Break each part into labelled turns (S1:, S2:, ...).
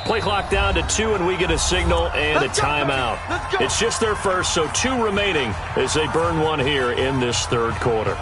S1: Play clock down to 2, and we get a signal and a timeout. It's just their first, so 2 remaining as they burn one here in this third quarter.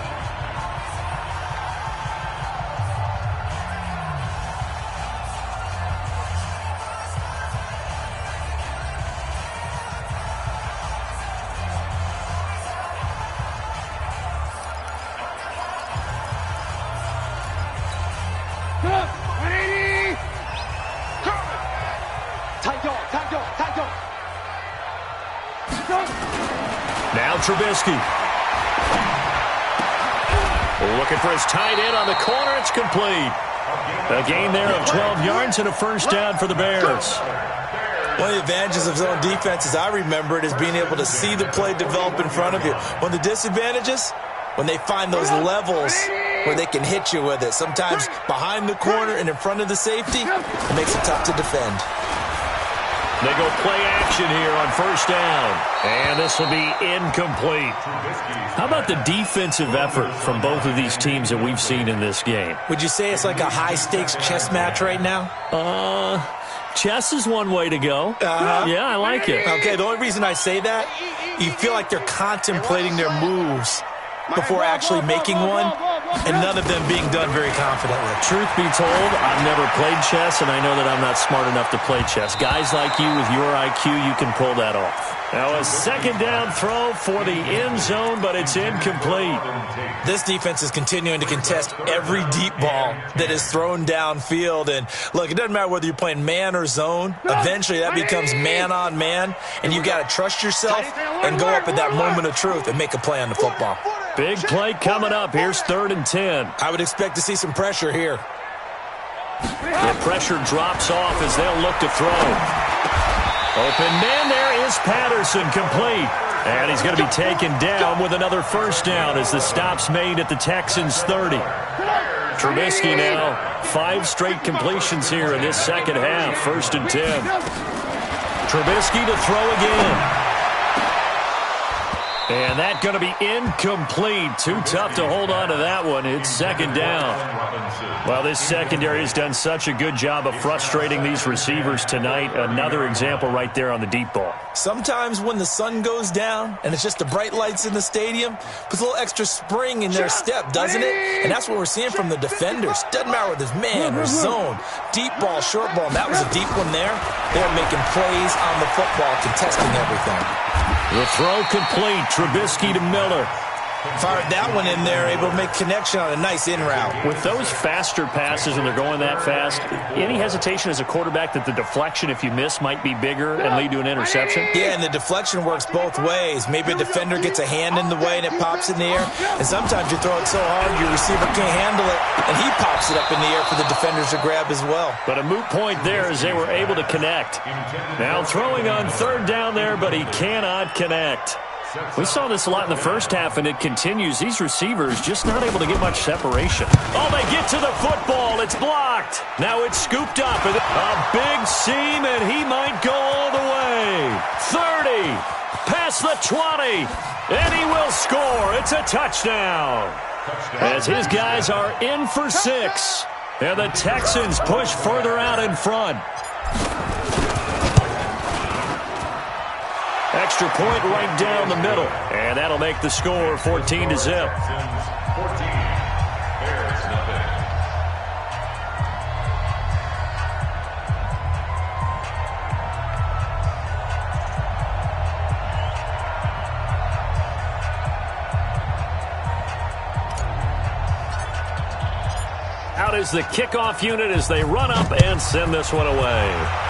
S1: Now Trubisky. Looking for his tight end on the corner. It's complete. A gain there of 12 yards and a first down for the Bears.
S2: One of the advantages of zone defense, as I remember it, is being able to see the play develop in front of you. One of the disadvantages, when they find those levels where they can hit you with it. Sometimes behind the corner and in front of the safety, it makes it tough to defend.
S1: They go play action here on first down. And this will be incomplete. How about the defensive effort from both of these teams that we've seen in this game?
S2: Would you say it's like a high-stakes chess match right now?
S1: Chess is one way to go. Yeah, I like it.
S2: Okay, the only reason I say that, you feel like they're contemplating their moves before actually making one, and none of them being done very confidently.
S1: Truth be told, I've never played chess, and I know that I'm not smart enough to play chess. Guys like you with your IQ, you can pull that off. Now a second down throw for the end zone, but it's incomplete.
S2: This defense is continuing to contest every deep ball that is thrown downfield. And look, it doesn't matter whether you're playing man or zone. Eventually that becomes man on man, and you got to trust yourself and go up at that moment of truth and make a play on the football.
S1: Big play coming up. Here's 3rd and 10.
S2: I would expect to see some pressure here.
S1: The pressure drops off as they'll look to throw. Open man there is Patterson, complete. And he's going to be taken down with another first down as the stop's made at the Texans' 30. Trubisky now, 5 straight completions here in this second half. 1st and 10. Trubisky to throw again. And that's going to be incomplete. Too tough to hold on to that one. It's 2nd down. Well, this secondary has done such a good job of frustrating these receivers tonight. Another example right there on the deep ball.
S2: Sometimes when the sun goes down and it's just the bright lights in the stadium, puts a little extra spring in their step, doesn't it? And that's what we're seeing from the defenders. Doesn't matter whether it's man or zone. Deep ball, short ball, and that was a deep one there. They're making plays on the football, contesting everything.
S1: The throw complete. Trubisky to Miller.
S2: Fired that one in there, able to make connection on a nice in route.
S1: With those faster passes and they're going that fast, any hesitation as a quarterback that the deflection, if you miss, might be bigger and lead to an interception?
S2: Yeah, and the deflection works both ways. Maybe a defender gets a hand in the way and it pops in the air, and sometimes you throw it so hard your receiver can't handle it, and he pops it up in the air for the defenders to grab as well.
S1: But a moot point there as they were able to connect. Now throwing on 3rd down there, but he cannot connect. We saw this a lot in the first half, and it continues. These receivers just not able to get much separation. Oh, they get to the football. It's blocked. Now it's scooped up. A big seam, and he might go all the way. 30, past the 20, and he will score. It's a touchdown. As his guys are in for 6, and the Texans push further out in front. Extra point right down the middle. And that'll make the score 14-0. Out is the kickoff unit as they run up and send this one away.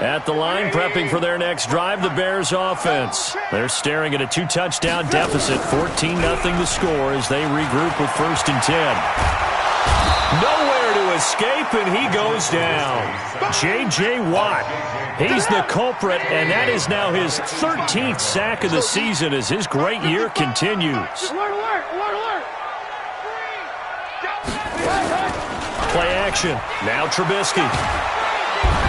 S1: At the line, prepping for their next drive, the Bears offense. They're staring at a 2-touchdown deficit, 14-0 to score as they regroup with 1st and 10. Nowhere to escape, and he goes down. J.J. Watt, he's the culprit, and that is now his 13th sack of the season as his great year continues. Play action. Now Trubisky.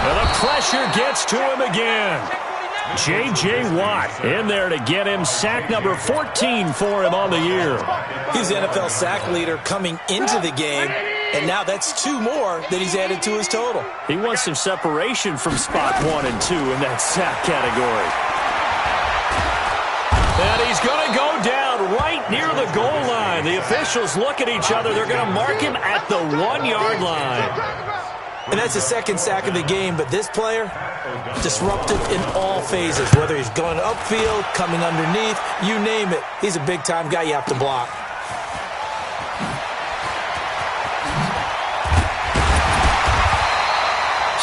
S1: And the pressure gets to him again. J.J. Watt in there to get him sack number 14 for him on the year.
S2: He's the NFL sack leader coming into the game, and now that's 2 more that he's added to his total.
S1: He wants some separation from spot 1 and 2 in that sack category. And he's going to go down right near the goal line. The officials look at each other. They're going to mark him at the 1-yard line.
S2: And that's the second sack of the game, but this player, disruptive in all phases, whether he's going upfield, coming underneath, you name it. He's a big-time guy you have to block.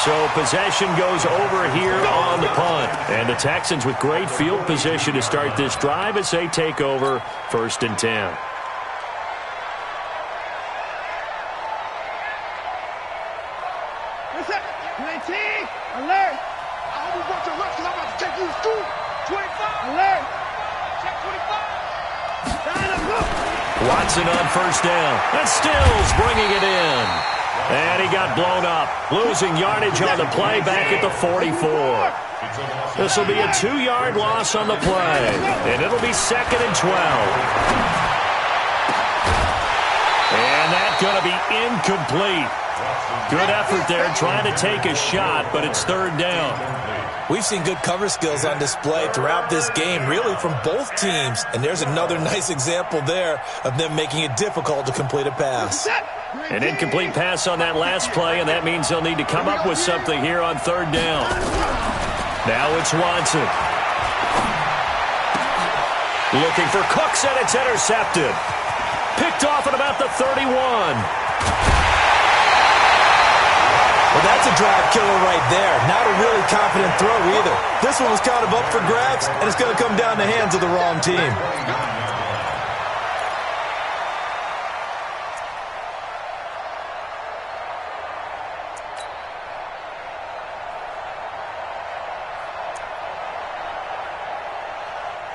S1: So possession goes over here on the punt. And the Texans with great field position to start this drive as they take over 1st and 10.
S3: Alert! I almost want your left because I'm about to take you to school. 25. Alert! Check 25.
S1: Watson on 1st down. And Stills bringing it in. And he got blown up. Losing yardage on the play back at the 44. This will be a 2-yard loss on the play. And it'll be 2nd and 12. And that's going to be incomplete. Good effort there trying to take a shot, but it's 3rd down.
S2: We've seen good cover skills on display throughout this game, really from both teams. And there's another nice example there of them making it difficult to complete a pass.
S1: An incomplete pass on that last play, and that means they'll need to come up with something here on 3rd down. Now it's Watson. Looking for Cooks, and it's intercepted. Picked off at about the 31.
S2: Well, that's a drive killer right there. Not a really confident throw either. This one was kind of up for grabs, and it's going to come down the hands of the wrong team.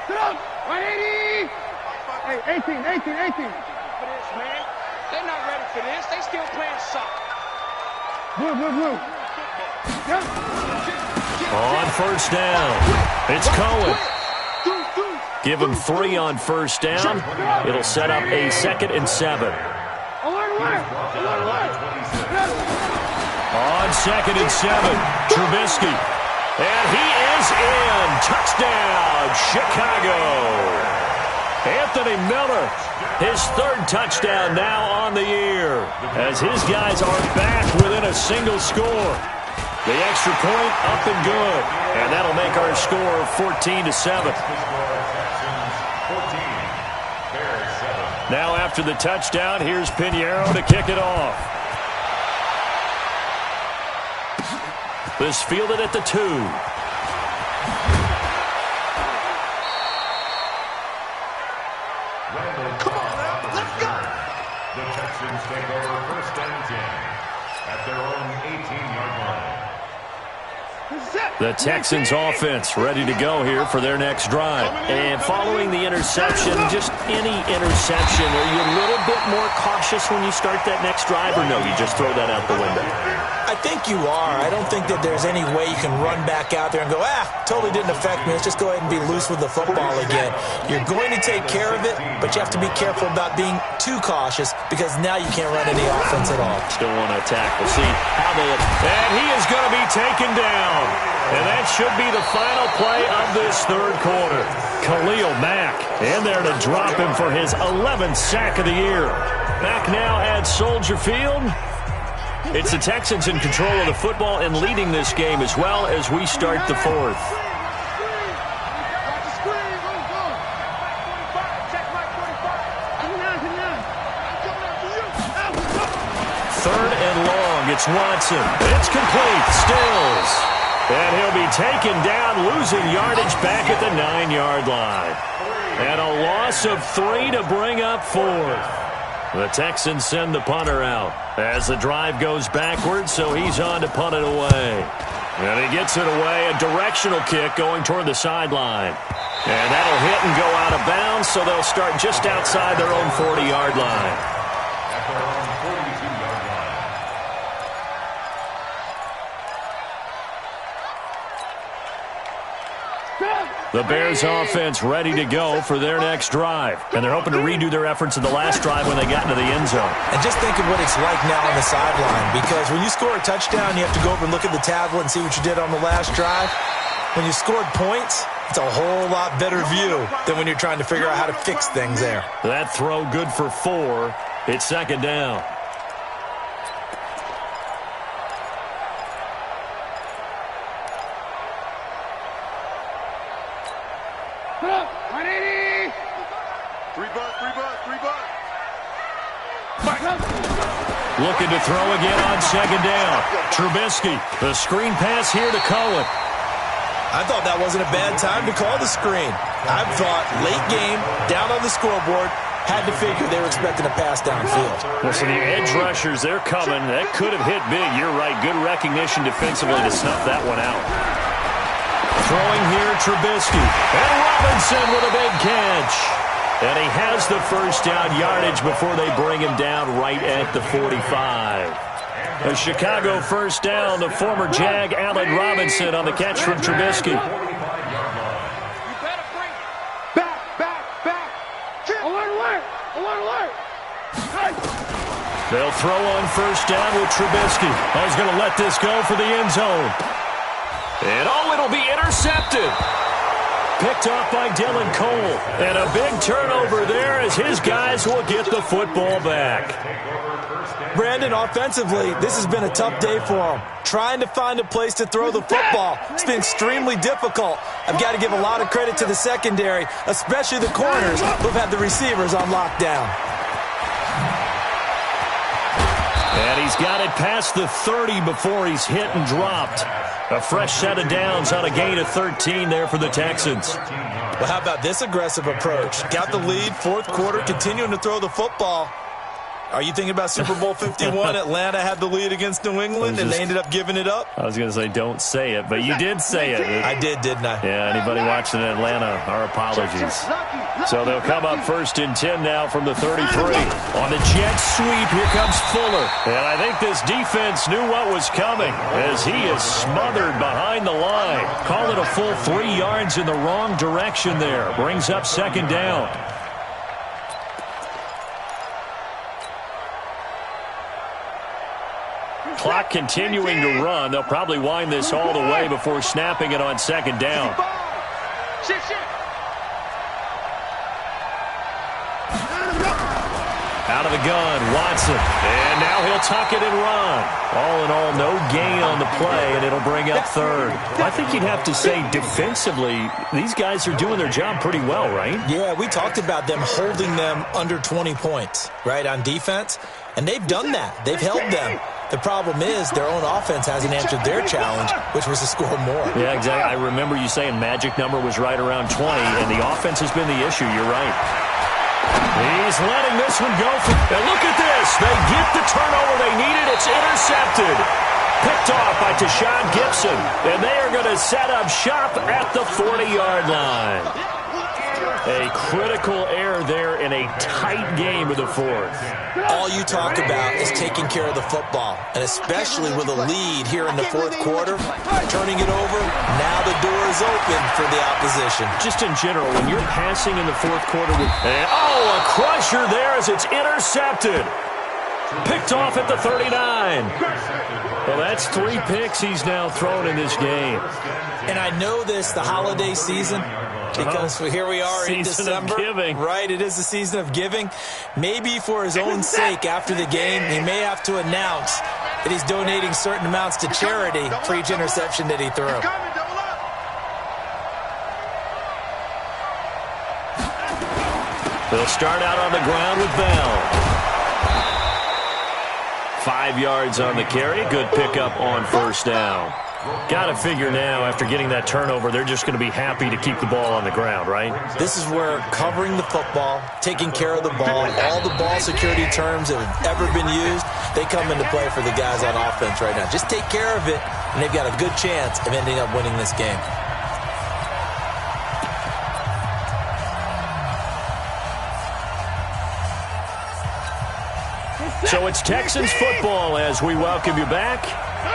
S3: Sit up! 180! Hey, 18. For this, man. They're not ready for this. They still playing soccer. Blue.
S1: On 1st down, it's Cohen. Give him 3 on 1st down. It'll set up a 2nd and 7.
S3: Alert!
S1: On 2nd and 7, Trubisky. And he is in. Touchdown, Chicago. Anthony Miller, his 3rd touchdown now on the year, as his guys are back within a single score. The extra point up and good, and that'll make our score 14-7. Now after the touchdown, here's Pinheiro to kick it off. This fielded at the 2.
S4: Take over 1st and 10 at their own 18-yard line.
S1: The Texans offense ready to go here for their next drive. And following the interception, just any interception, are you a little bit more cautious when you start that next drive, or no, you just throw that out the window?
S2: I think you are. I don't think that there's any way you can run back out there and go, totally didn't affect me. Let's just go ahead and be loose with the football again. You're going to take care of it, but you have to be careful about being too cautious because now you can't run any offense at all.
S1: Still want to attack. We'll see how they... And he is going to be taken down. And that should be the final play of this 3rd quarter. Khalil Mack in there to drop him for his 11th sack of the year. Back now at Soldier Field. It's the Texans in control of the football and leading this game as well as we start the 4th. 3rd and long. It's Watson. It's complete. Stills. And he'll be taken down, losing yardage back at the 9-yard line. And a loss of 3 to bring up 4th. The Texans send the punter out as the drive goes backwards, so he's on to punt it away. And he gets it away, a directional kick going toward the sideline. And that'll hit and go out of bounds, so they'll start just outside their own 40-yard line.
S4: At their own 42-yard line.
S1: The Bears offense ready to go for their next drive. And they're hoping to redo their efforts in the last drive when they got into the end zone.
S2: And just think of what it's like now on the sideline, because when you score a touchdown, you have to go over and look at the tablet and see what you did on the last drive. When you scored points, it's a whole lot better view than when you're trying to figure out how to fix things there.
S1: That throw good for 4. It's second down. Looking to throw again on second down. Trubisky, the screen pass here to Cohen.
S2: I thought that wasn't a bad time to call the screen. I thought late game, down on the scoreboard, had to figure they were expecting a pass downfield.
S1: Well, so the edge rushers, they're coming. That could have hit big. You're right. Good recognition defensively to snuff that one out. Throwing here, Trubisky. And Robinson with a big catch. And he has the first down yardage before they bring him down right at the 45. A Chicago first down, the former Jag Allen Robinson on the catch from Trubisky. They'll throw on first down with Trubisky. He's going to let this go for the end zone. And it'll be intercepted. Picked off by Dylan Cole. And a big turnover there as his guys will get the football back.
S2: Brandon, offensively, this has been a tough day for him. Trying to find a place to throw the football. It's been extremely difficult. I've got to give a lot of credit to the secondary, especially the corners who've had the receivers on lockdown.
S1: And he's got it past the 30 before he's hit and dropped. A fresh set of downs on a gain of 13 there for the Texans.
S2: Well, how about this aggressive approach? Got the lead, fourth quarter, continuing to throw the football. Are you thinking about Super Bowl 51? Atlanta had the lead against New England, and they ended up giving it up?
S1: I was going to say don't say it, but you did say it.
S2: I did, didn't I?
S1: Yeah, anybody watching in Atlanta, our apologies. So they'll come up first and 10 now from the 33. On the jet sweep, here comes Fuller. And I think this defense knew what was coming as he is smothered behind the line. Call it a full 3 yards in the wrong direction there. Brings up second down. Clock continuing to run. They'll probably wind this all the way before snapping it on second down. Out of the gun, Watson. And now he'll tuck it and run. All in all, no gain on the play, and it'll bring up third. I think you'd have to say defensively, these guys are doing their job pretty well, right?
S2: Yeah, we talked about them holding them under 20 points, right, on defense. And they've done that. They've held them. The problem is their own offense hasn't answered their challenge, which was to score more.
S1: Yeah, exactly. I remember you saying magic number was right around 20, and the offense has been the issue. You're right. He's letting this one go. And look at this. They get the turnover they needed. It's intercepted. Picked off by Tashawn Gibson. And they are going to set up shop at the 40-yard line. A critical error there in a tight game of the fourth.
S2: All you talk about is taking care of the football, and especially with a lead here in the fourth quarter, turning it over, now the door is open for the opposition.
S1: Just in general, when you're passing in the fourth quarter with... a crusher there as it's intercepted. Picked off at the 39. Well, that's 3 picks he's now thrown in this game.
S2: And I know this, the holiday season, because here we are in December.
S1: Season of giving.
S2: Right, it is the season of giving. Maybe for his own sake after the game, he may have to announce that he's donating certain amounts to charity for each interception that he threw.
S1: They'll start out on the ground with Bell. 5 yards on the carry. Good pickup on first down. Got to figure now, after getting that turnover, they're just going to be happy to keep the ball on the ground, right?
S2: This is where covering the football, taking care of the ball, all the ball security terms that have ever been used, they come into play for the guys on offense right now. Just take care of it, and they've got a good chance of ending up winning this game.
S1: So it's Texans football as we welcome you back.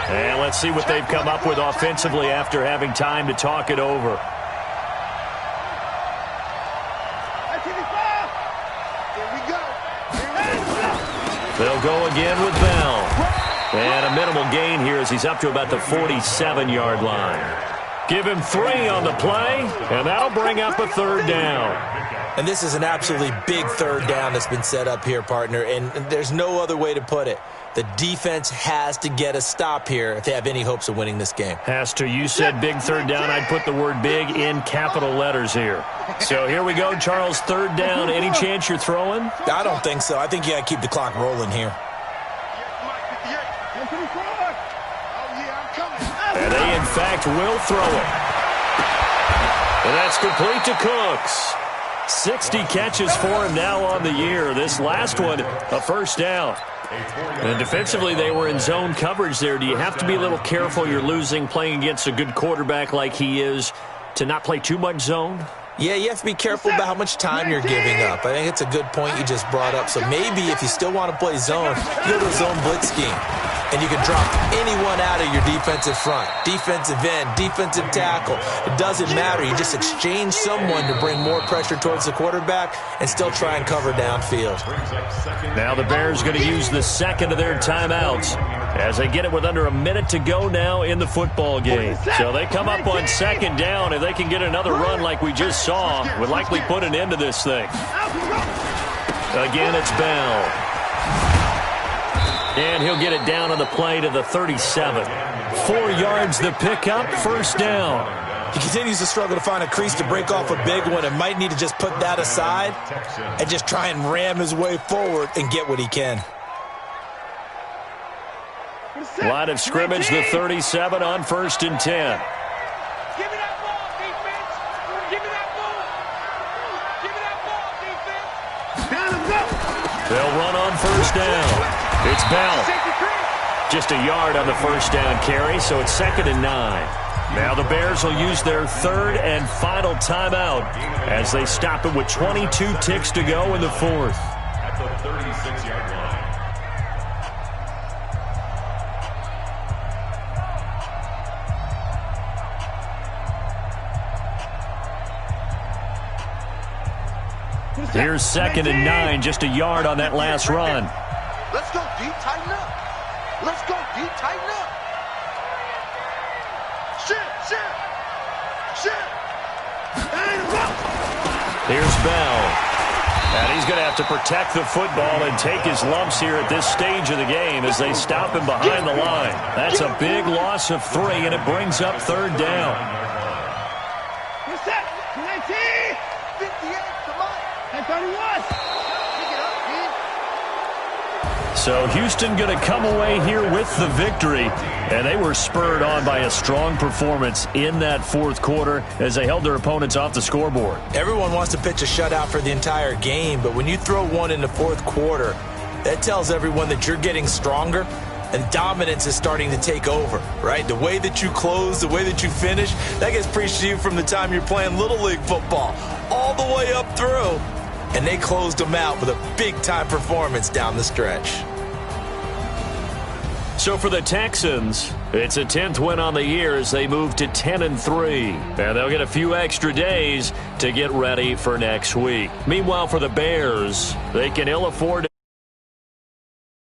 S1: And let's see what they've come up with offensively after having time to talk it over. They'll go again with Bell. And a minimal gain here as he's up to about the 47-yard line. Give him 3 on the play, and that'll bring up a third down.
S2: And this is an absolutely big third down that's been set up here, partner, and there's no other way to put it. The defense has to get a stop here if they have any hopes of winning this game.
S1: Has to. You said big third down. I'd put the word big in capital letters here. So here we go, Charles, third down. Any chance you're throwing?
S2: I don't think so. I think you got to keep the clock rolling here.
S1: And they, in fact, will throw it. And that's complete to Cooks. 60 catches for him now on the year. This last one, a first down. And defensively, they were in zone coverage there. Do you have to be a little careful you're losing playing against a good quarterback like he is to not play too much zone?
S2: Yeah, you have to be careful about how much time you're giving up. I think it's a good point you just brought up. So maybe if you still want to play zone, you go to a zone blitz scheme. And you can drop anyone out of your defensive front, defensive end, defensive tackle. It doesn't matter. You just exchange someone to bring more pressure towards the quarterback and still try and cover downfield.
S1: Now the Bears going to use the second of their timeouts as they get it with under a minute to go now in the football game. So they come up on second down. If they can get another run like we just saw, would likely put an end to this thing. Again, it's Bell. And he'll get it down on the play to the 37. 4 yards the pickup, first down.
S2: He continues to struggle to find a crease to break off a big one and might need to just put that aside and just try and ram his way forward and get what he can.
S1: Line of scrimmage, the 37 on 1st and 10.
S3: Give me that ball, defense. Give me that ball. Give me that ball, defense.
S1: They'll run on first down. It's Bell. Just a yard on the first down carry, so it's 2nd and 9. Now the Bears will use their third and final timeout as they stop it with 22 ticks to go in the fourth.
S4: At the 36-yard line.
S1: Here's 2nd and 9, just a yard on that last run.
S5: Let's go deep, tighten up. Let's go deep, tighten up. Shit.
S1: Here's Bell. And he's going to have to protect the football and take his lumps here at this stage of the game as they stop him behind the line. That's a big loss of 3, and it brings up third down.
S3: What's that? 19.
S5: 58, come on.
S3: And 31.
S1: So Houston going to come away here with the victory, and they were spurred on by a strong performance in that fourth quarter as they held their opponents off the scoreboard.
S2: Everyone wants to pitch a shutout for the entire game, but when you throw one in the fourth quarter, that tells everyone that you're getting stronger and dominance is starting to take over, right? The way that you close, the way that you finish, that gets preached to you from the time you're playing Little League football all the way up through. And they closed them out with a big-time performance down the stretch.
S1: So for the Texans, it's a 10th win on the year as they move to 10-3. And they'll get a few extra days to get ready for next week. Meanwhile, for the Bears, they can ill afford